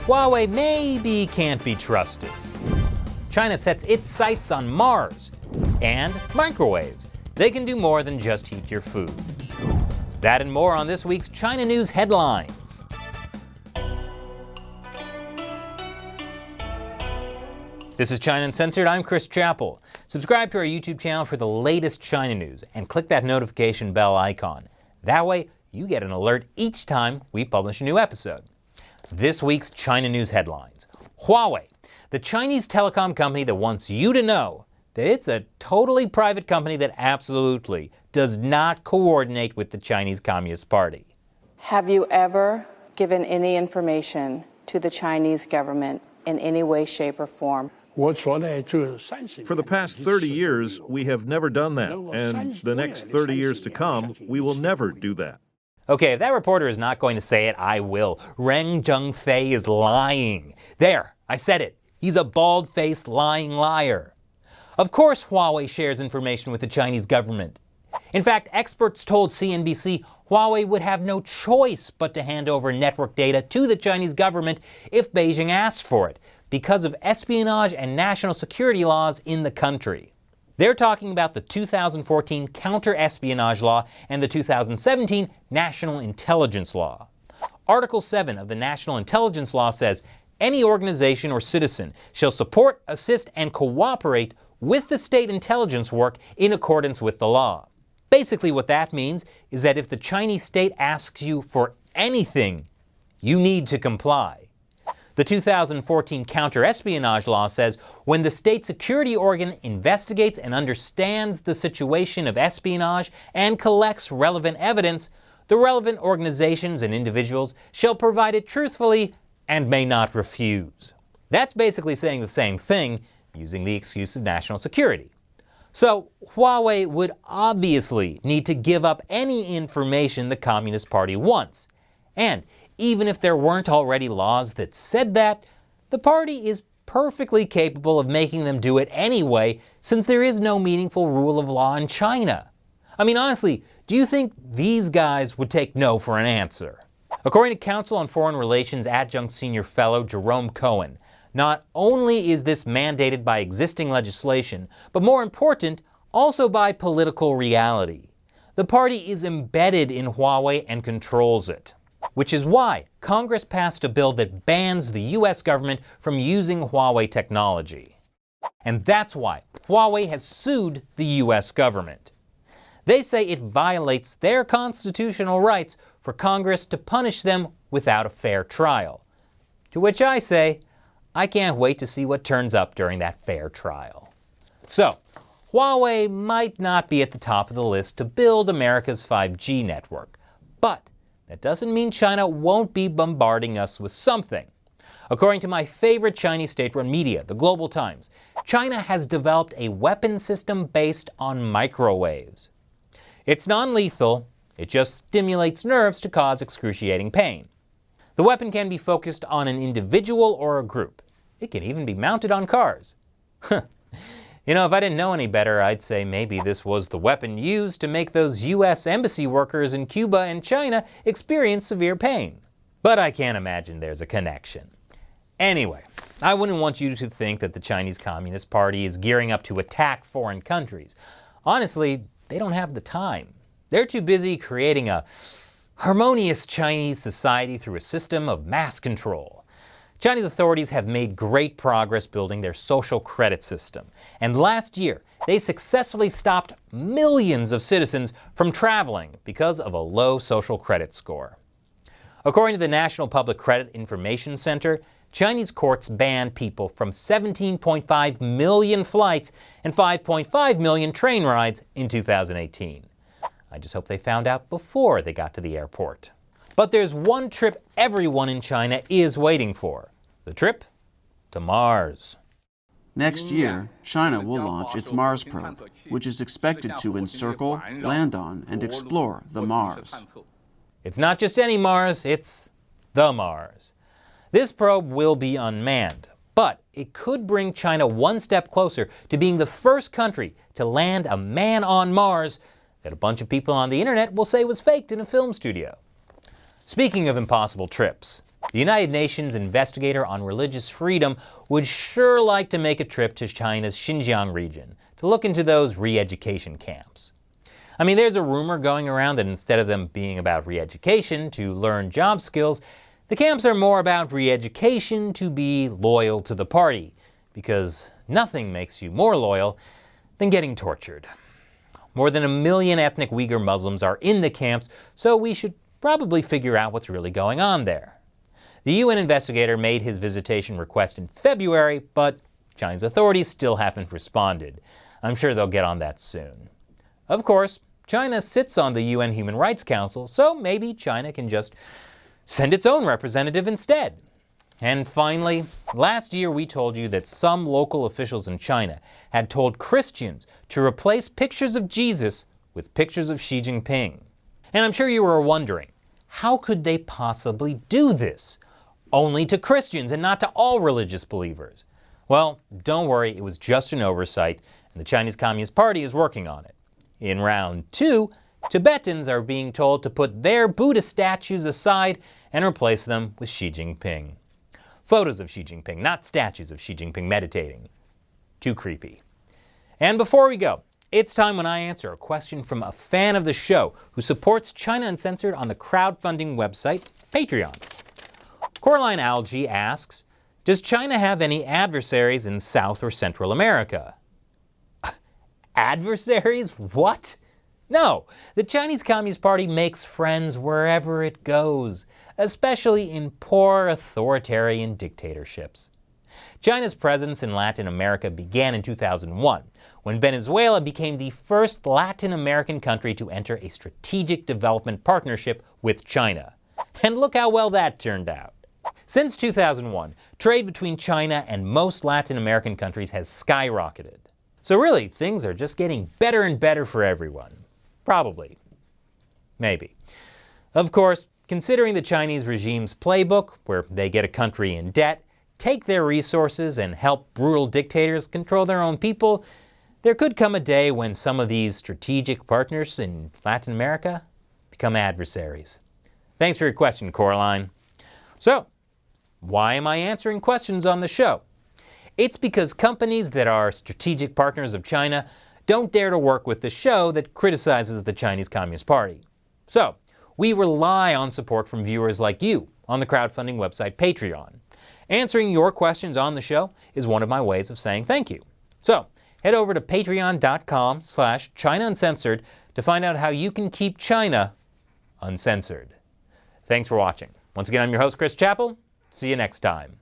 Huawei maybe can't be trusted. China sets its sights on Mars. And microwaves. They can do more than just heat your food. That and more on this week's China News Headlines. This is China Uncensored. I'm Chris Chappell. Subscribe to our YouTube channel for the latest China news and click that notification bell icon. That way, you get an alert each time we publish a new episode. This week's China News Headlines. Huawei, the Chinese telecom company that wants you to know that it's a totally private company that absolutely does not coordinate with the Chinese Communist Party. Have you ever given any information to the Chinese government in any way, shape, or form? For the past 30 years, we have never done that, and the next 30 years to come, we will never do that. Okay, if that reporter is not going to say it, I will. Ren Zhengfei is lying. There, I said it. He's a bald-faced lying liar. Of course Huawei shares information with the Chinese government. In fact, experts told CNBC Huawei would have no choice but to hand over network data to the Chinese government if Beijing asked for it, because of espionage and national security laws in the country. They're talking about the 2014 Counter-Espionage Law and the 2017 National Intelligence Law. Article 7 of the National Intelligence Law says, any organization or citizen shall support, assist, and cooperate with the state intelligence work in accordance with the law. Basically what that means is that if the Chinese state asks you for anything, you need to comply. The 2014 Counter-Espionage Law says when the state security organ investigates and understands the situation of espionage and collects relevant evidence, the relevant organizations and individuals shall provide it truthfully and may not refuse. That's basically saying the same thing using the excuse of national security. So Huawei would obviously need to give up any information the Communist Party wants. And even if there weren't already laws that said that, the party is perfectly capable of making them do it anyway, since there is no meaningful rule of law in China. I mean, honestly, do you think these guys would take no for an answer? According to Council on Foreign Relations Adjunct Senior Fellow Jerome Cohen, not only is this mandated by existing legislation, but more important, also by political reality. The party is embedded in Huawei and controls it. Which is why Congress passed a bill that bans the US government from using Huawei technology. And that's why Huawei has sued the US government. They say it violates their constitutional rights for Congress to punish them without a fair trial. To which I say, I can't wait to see what turns up during that fair trial. So, Huawei might not be at the top of the list to build America's 5G network, but that doesn't mean China won't be bombarding us with something. According to my favorite Chinese state-run media, the Global Times, China has developed a weapon system based on microwaves. It's non-lethal, it just stimulates nerves to cause excruciating pain. The weapon can be focused on an individual or a group. It can even be mounted on cars. You know, if I didn't know any better, I'd say maybe this was the weapon used to make those US embassy workers in Cuba and China experience severe pain. But I can't imagine there's a connection. Anyway, I wouldn't want you to think that the Chinese Communist Party is gearing up to attack foreign countries. Honestly, they don't have the time. They're too busy creating a harmonious Chinese society through a system of mass control. Chinese authorities have made great progress building their social credit system. And last year, they successfully stopped millions of citizens from traveling because of a low social credit score. According to the National Public Credit Information Center, Chinese courts banned people from 17.5 million flights and 5.5 million train rides in 2018. I just hope they found out before they got to the airport. But there's one trip everyone in China is waiting for. The trip to Mars. Next year, China will launch its Mars probe, which is expected to encircle, land on, and explore the Mars. It's not just any Mars, it's the Mars. This probe will be unmanned, but it could bring China one step closer to being the first country to land a man on Mars that a bunch of people on the internet will say was faked in a film studio. Speaking of impossible trips, The United Nations investigator on religious freedom would sure like to make a trip to China's Xinjiang region to look into those re-education camps. I mean, there's a rumor going around that instead of them being about re-education to learn job skills, the camps are more about re-education to be loyal to the party, because nothing makes you more loyal than getting tortured. More than 1 million ethnic Uyghur Muslims are in the camps, so we should probably figure out what's really going on there. The UN investigator made his visitation request in February, but China's authorities still haven't responded. I'm sure they'll get on that soon. Of course, China sits on the UN Human Rights Council, so maybe China can just send its own representative instead. And finally, last year we told you that some local officials in China had told Christians to replace pictures of Jesus with pictures of Xi Jinping. And I'm sure you were wondering, how could they possibly do this? Only to Christians and not to all religious believers. Well, don't worry, it was just an oversight, and the Chinese Communist Party is working on it. In round 2, Tibetans are being told to put their Buddha statues aside and replace them with Xi Jinping. Photos of Xi Jinping, not statues of Xi Jinping meditating. Too creepy. And before we go, it's time when I answer a question from a fan of the show who supports China Uncensored on the crowdfunding website Patreon. Coraline Algae asks, does China have any adversaries in South or Central America? Adversaries? What? No, the Chinese Communist Party makes friends wherever it goes, especially in poor authoritarian dictatorships. China's presence in Latin America began in 2001, when Venezuela became the first Latin American country to enter a strategic development partnership with China. And look how well that turned out. Since 2001, trade between China and most Latin American countries has skyrocketed. So really, things are just getting better and better for everyone. Probably. Maybe. Of course, considering the Chinese regime's playbook, where they get a country in debt, take their resources, and help brutal dictators control their own people, there could come a day when some of these strategic partners in Latin America become adversaries. Thanks for your question, Coraline. So, why am I answering questions on the show? It's because companies that are strategic partners of China don't dare to work with the show that criticizes the Chinese Communist Party. So, we rely on support from viewers like you on the crowdfunding website Patreon. Answering your questions on the show is one of my ways of saying thank you. So, head over to patreon.com/China Uncensored to find out how you can keep China uncensored. Thanks for watching. Once again, I'm your host, Chris Chappell. See you next time.